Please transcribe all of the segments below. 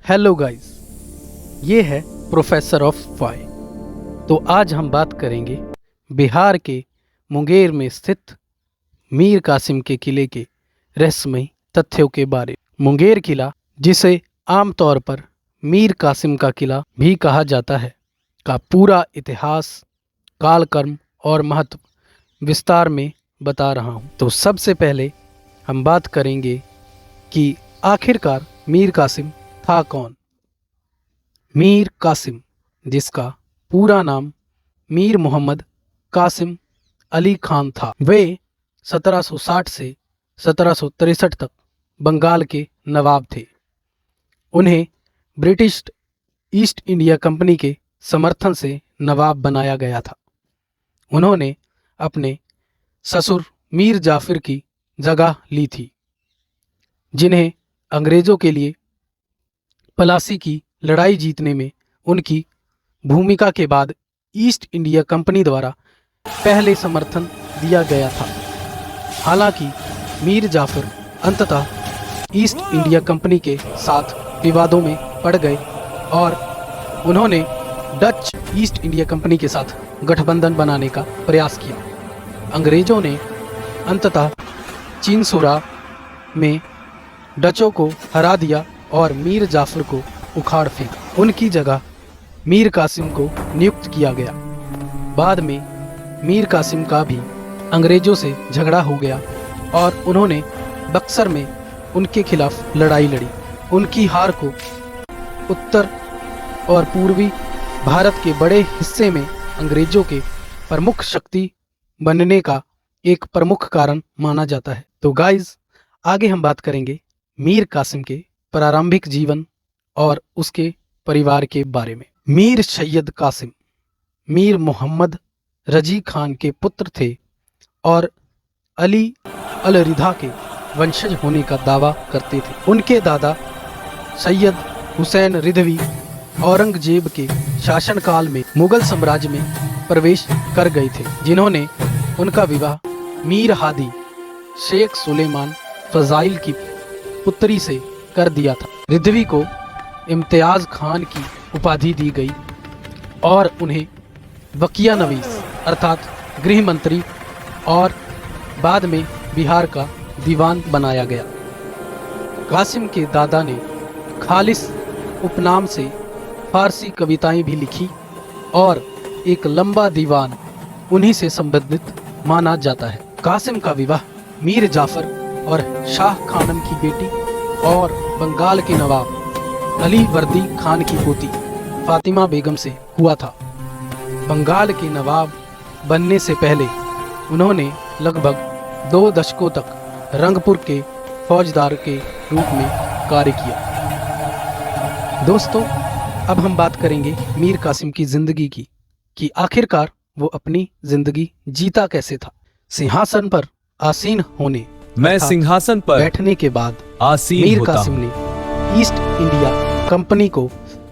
Hello guys, ये है professor of Y. तो आज हम बात करेंगे बिहार के मुंगेर में स्थित मीर कासिम के किले के रहस्यमयी तथ्यों के बारे में। मुंगेर किला, जिसे आमतौर पर मीर कासिम का किला भी कहा जाता है, का पूरा इतिहास, कालक्रम और महत्व विस्तार में बता रहा हूँ। तो सबसे पहले हम बात करेंगे कि आखिरकार मीर कासिम था कौन। मीर कासिम, जिसका पूरा नाम मीर मोहम्मद कासिम अली खान था, वे 1760 से 1763 तक बंगाल के नवाब थे। उन्हें ब्रिटिश ईस्ट इंडिया कंपनी के समर्थन से नवाब बनाया गया था। उन्होंने अपने ससुर मीर जाफिर की जगह ली थी, जिन्हें अंग्रेज़ों के लिए पलासी की लड़ाई जीतने में उनकी भूमिका के बाद ईस्ट इंडिया कंपनी द्वारा पहले समर्थन दिया गया था। हालांकि मीर जाफर अंततः ईस्ट इंडिया कंपनी के साथ विवादों में पड़ गए और उन्होंने डच ईस्ट इंडिया कंपनी के साथ गठबंधन बनाने का प्रयास किया। अंग्रेज़ों ने अंततः चिनसुरा में डचों को हरा दिया और मीर जाफर को उखाड़ फेंका। उनकी जगह मीर कासिम को नियुक्त किया गया। बाद में मीर कासिम का भी अंग्रेज़ों से झगड़ा हो गया और उन्होंने बक्सर में उनके खिलाफ लड़ाई लड़ी। उनकी हार को उत्तर और पूर्वी भारत के बड़े हिस्से में अंग्रेज़ों के प्रमुख शक्ति बनने का एक प्रमुख कारण माना जाता है। तो गाइस, आगे हम बात करेंगे मीर कासिम के प्रारंभिक जीवन और उसके परिवार के बारे में। मीर सैयद कासिम मीर मोहम्मद रजी खान के पुत्र थे और अली अल रिधा के वंशज होने का दावा करते थे। उनके दादा सैयद हुसैन रिधवी औरंगजेब के शासनकाल में मुगल साम्राज्य में प्रवेश कर गए थे, जिन्होंने उनका विवाह मीर हादी शेख सुलेमान फजाइल की पुत्री से कर दिया था। रिधवी को इम्तियाज खान की उपाधि दी गई और उन्हें वकिया नवीस अर्थात गृह मंत्री और बाद में बिहार का दीवान बनाया गया। कासिम के दादा ने खालिस उपनाम से फारसी कविताएं भी लिखी और एक लंबा दीवान उन्हीं से संबंधित माना जाता है। कासिम का विवाह मीर जाफर और शाह खानम की बेटी और बंगाल के नवाब अली वर्दी खान की पोती फातिमा बेगम से हुआ था। बंगाल के नवाब बनने से पहले उन्होंने लगभग 2 दशकों तक रंगपुर के फौजदार के रूप में कार्य किया। दोस्तों, अब हम बात करेंगे मीर कासिम की जिंदगी की, कि आखिरकार वो अपनी जिंदगी जीता कैसे था। सिंहासन पर आसीन होने मैं सिंहासन पर बैठने के बाद आसीन मीर होता कासिम हूँ। ने ईस्ट इंडिया कंपनी को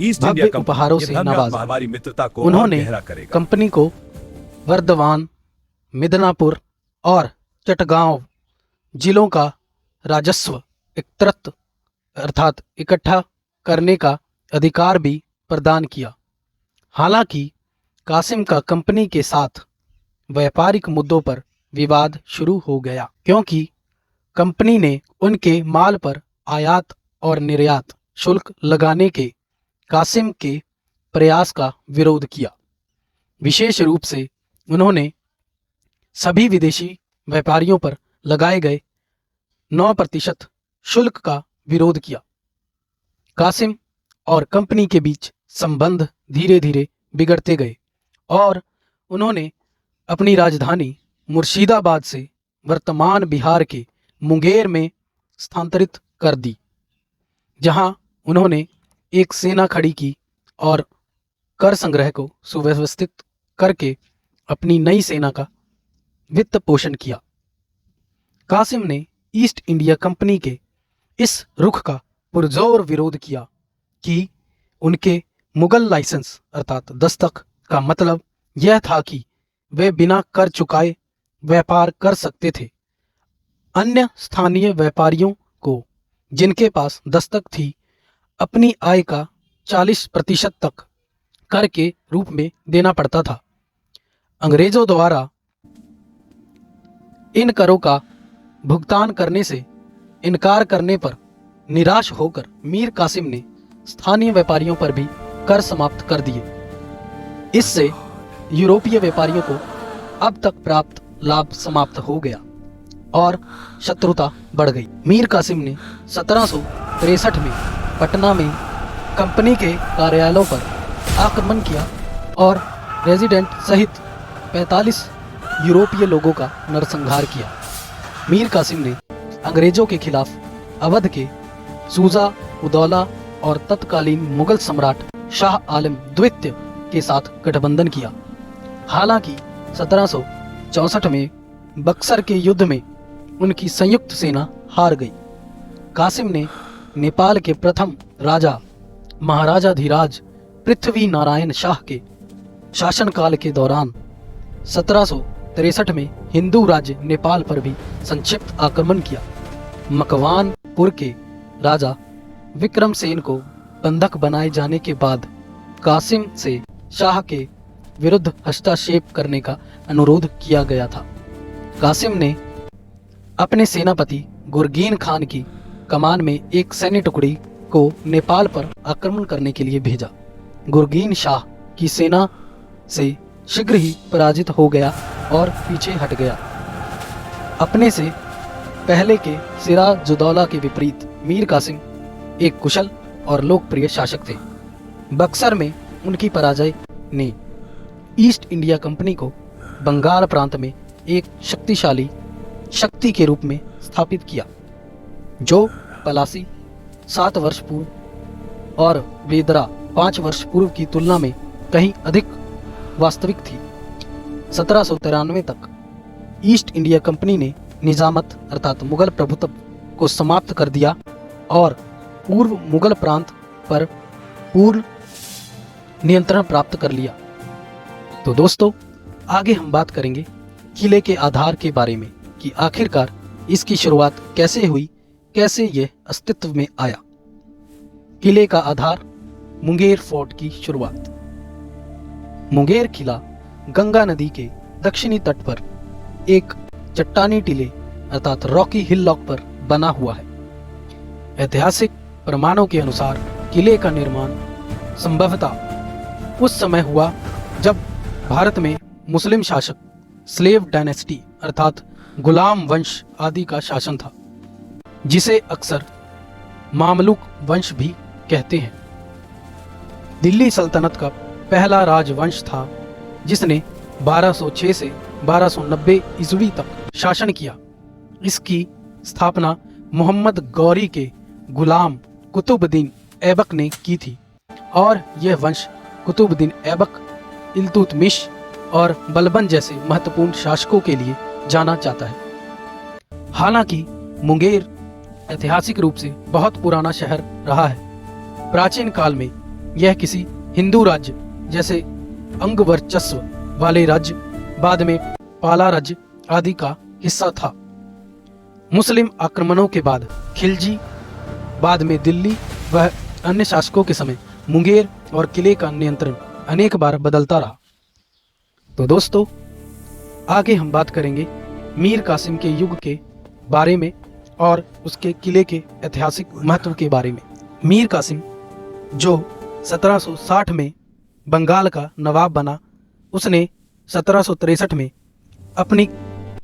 ईस्ट भव्य इंडिया कंपनी उपहारों ये से भव्य नवाजा। हमारी मित्रता को उन्होंने और गहरा करेगा। कंपनी को वर्धमान, मिदनापुर और चटगांव जिलों का राजस्व एकत्रित अर्थात इकट्ठा करने का अधिकार भी प्रदान किया। हालांकि कासिम का कंपनी के साथ व्यापारिक मुद्दों पर विवाद शुरू हो गया, क्योंकि कंपनी ने उनके माल पर आयात और निर्यात शुल्क लगाने के कासिम के प्रयास का विरोध किया। विशेष रूप से उन्होंने सभी विदेशी व्यापारियों पर लगाए गए 9% शुल्क का विरोध किया। कासिम और कंपनी के बीच संबंध धीरे धीरे बिगड़ते गए और उन्होंने अपनी राजधानी मुर्शिदाबाद से वर्तमान बिहार के मुंगेर में स्थानांतरित कर दी, जहां उन्होंने एक सेना खड़ी की और कर संग्रह को सुव्यवस्थित करके अपनी नई सेना का वित्त पोषण किया। कासिम ने ईस्ट इंडिया कंपनी के इस रुख का पुरजोर विरोध किया कि उनके मुगल लाइसेंस अर्थात दस्तक का मतलब यह था कि वे बिना कर चुकाए व्यापार कर सकते थे। अन्य स्थानीय व्यापारियों को, जिनके पास दस्तक थी, अपनी आय का 40% तक कर के रूप में देना पड़ता था। अंग्रेजों द्वारा इन करों का भुगतान करने से इनकार करने पर निराश होकर मीर कासिम ने स्थानीय व्यापारियों पर भी कर समाप्त कर दिए। इससे यूरोपीय व्यापारियों को अब तक प्राप्त लाभ समाप्त हो गया और शत्रुता बढ़ गई। मीर कासिम ने 1763 में पटना में कंपनी के कार्यालयों पर आक्रमण किया और रेजिडेंट सहित 45 यूरोपीय लोगों का नरसंहार किया। मीर कासिम ने अंग्रेजों के खिलाफ अवध के सूजा उदौला और तत्कालीन मुगल सम्राट शाह आलम द्वितीय के साथ गठबंधन किया। हालांकि 1764 में बक्सर के युद्ध में उनकी संयुक्त सेना हार गई। कासिम ने नेपाल के प्रथम राजा महाराजा धीराज पृथ्वी नारायण शाह के शासनकाल के दौरान 1763 में हिंदू राज्य नेपाल पर भी संक्षिप्त आक्रमण किया। मकवानपुर के राजा विक्रमसेन को बंधक बनाए जाने के बाद कासिम से शाह के विरुद्ध हस्तक्षेप करने का अनुरोध किया गया था। कासिम ने अपने सेनापति गुरगीन खान की कमान में एक सैन्य टुकड़ी को नेपाल पर आक्रमण करने के लिए भेजा। गुरगीन शाह की सेना से शीघ्र ही पराजित हो गया और पीछे हट गया। अपने से पहले के सिराजुद्दौला के विपरीत मीर कासिम एक कुशल और लोकप्रिय शासक थे। बक्सर में उनकी पराजय ने ईस्ट इंडिया कंपनी को बंगाल प्रांत में एक शक्तिशाली शक्ति के रूप में स्थापित किया, जो पलासी 7 वर्ष पूर्व और बेदरा 5 वर्ष पूर्व की तुलना में कहीं अधिक वास्तविक थी। 1793 तक ईस्ट इंडिया कंपनी ने निजामत अर्थात मुगल प्रभुत्व को समाप्त कर दिया और पूर्व मुगल प्रांत पर पूर्ण नियंत्रण प्राप्त कर लिया। तो दोस्तों, आगे हम बात करेंगे किले के आधार के बारे में कि आखिरकार इसकी शुरुआत कैसे हुई, कैसे यह अस्तित्व में आया। किले का आधार, मुंगेर फोर्ट की शुरुआत। मुंगेर किला गंगा नदी के दक्षिणी तट पर एक चट्टानी टीले अर्थात रॉकी हिल लॉक पर बना हुआ है। ऐतिहासिक प्रमाणों के अनुसार किले का निर्माण संभवतः उस समय हुआ जब भारत में मुस्लिम शासक स्लेव डायनेस्टी अर्थात गुलाम वंश आदि का शासन था, जिसे अक्सर मामलुक वंश भी कहते हैं। दिल्ली सल्तनत का पहला राजवंश था जिसने 1206 से 1290 ईस्वी तक शासन किया। इसकी स्थापना मोहम्मद गौरी के गुलाम कुतुबुद्दीन ऐबक ने की थी और यह वंश कुतुबुद्दीन ऐबक, इल्तुतमिश और बलबन जैसे महत्वपूर्ण शासकों के लिए जाना जाता है। हालांकि मुंगेर ऐतिहासिक रूप से बहुत पुराना शहर रहा है। प्राचीन काल में यह किसी हिंदू राज्य जैसे अंगवर्चस्व वाले राज्य, बाद में पाला राज्य आदि का हिस्सा था। मुस्लिम आक्रमणों के बाद खिलजी, बाद में दिल्ली व अन्य शासकों के समय मुंगेर और किले का नियंत्रण अनेक बार बदलता रहा। तो दोस्तों, आगे हम बात करेंगे मीर कासिम के युग के बारे में और उसके किले के ऐतिहासिक महत्व के बारे में। मीर कासिम जो 1760 में बंगाल का नवाब बना, उसने 1763 में अपनी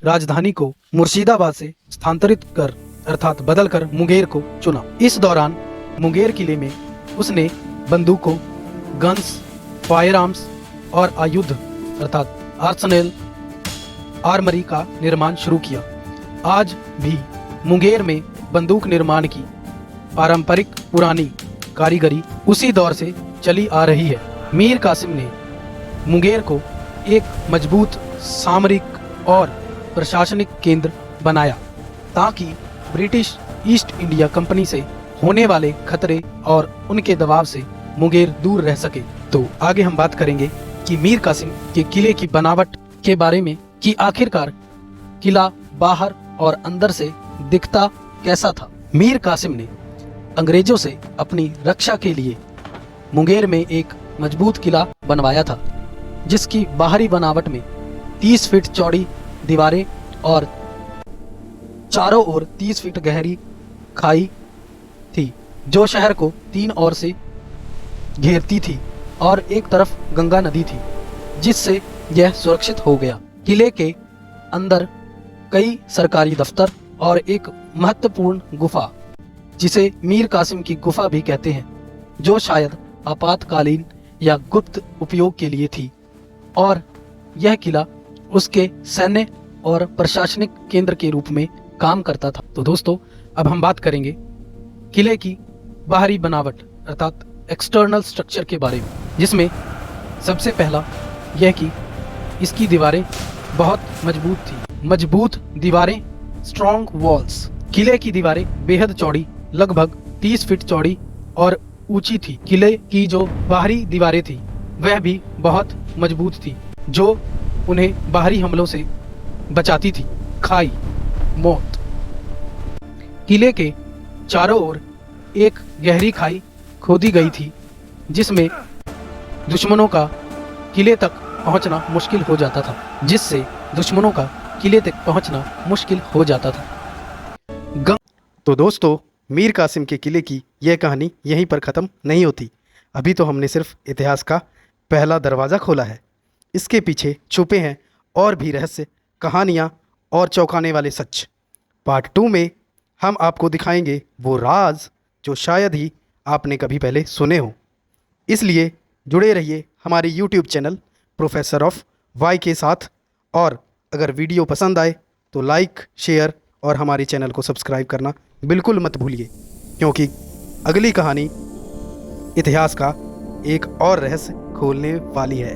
राजधानी को मुर्शिदाबाद से स्थानांतरित कर अर्थात बदलकर मुंगेर को चुना। इस दौरान मुंगेर किले में उसने बंदूकों, गन्स, फायर आर्म्स और आयुध अर्थात आर्सनल आर्मरी का निर्माण शुरू किया। आज भी मुंगेर में बंदूक निर्माण की पारंपरिक पुरानी कारीगरी उसी दौर से चली आ रही है। मीर कासिम ने मुंगेर को एक मजबूत सामरिक और प्रशासनिक केंद्र बनाया ताकि ब्रिटिश ईस्ट इंडिया कंपनी से होने वाले खतरे और उनके दबाव से मुंगेर दूर रह सके। तो आगे हम बात करेंगे कि मीर कासिम के किले की बनावट के बारे में कि आखिरकार किला बाहर और अंदर से दिखता कैसा था। मीर कासिम ने अंग्रेजों से अपनी रक्षा के लिए मुंगेर में एक मजबूत किला बनवाया था, जिसकी बाहरी बनावट में 30 फीट चौड़ी दीवारें और चारों ओर 30 फीट गहरी खाई थी, जो शहर को 3 ओर से घेरती थी और एक तरफ गंगा नदी थी, जिससे यह सुरक्षित हो गया। किले के अंदर कई सरकारी दफ्तर और एक महत्वपूर्ण गुफा, जिसे मीर कासिम की गुफा भी कहते हैं, जो शायद आपातकालीन या गुप्त उपयोग के लिए थी, और यह किला उसके सैन्य और प्रशासनिक केंद्र के रूप में काम करता था। तो दोस्तों, अब हम बात करेंगे किले की बाहरी बनावट अर्थात एक्सटर्नल स्ट्रक्चर के बारे में, जिसमें सबसे पहला यह कि इसकी दीवारें बहुत मजबूत थी। मजबूत दीवारें, स्ट्रॉन्ग वॉल्स। किले की दीवारें बेहद चौड़ी, लगभग 30 फीट चौड़ी और ऊंची थी। किले की जो बाहरी दीवारें थी वह भी बहुत मजबूत थी, जो उन्हें बाहरी हमलों से बचाती थी। खाई, मौत। किले के चारों ओर एक गहरी खाई खोदी गई थी, जिसमें दुश्मनों का किले तक पहुंचना मुश्किल हो जाता था, तो दोस्तों, मीर कासिम के किले की यह कहानी यहीं पर ख़त्म नहीं होती। अभी तो हमने सिर्फ इतिहास का पहला दरवाज़ा खोला है। इसके पीछे छुपे हैं और भी रहस्य, कहानियाँ और चौंकाने वाले सच। पार्ट 2 में हम आपको दिखाएंगे वो राज जो शायद ही आपने कभी पहले सुने हों। इसलिए जुड़े रहिए हमारे YouTube channel professor of Y के साथ, और अगर वीडियो पसंद आए तो लाइक, शेयर और हमारे चैनल को सब्सक्राइब करना बिल्कुल मत भूलिए, क्योंकि अगली कहानी इतिहास का एक और रहस्य खोलने वाली है।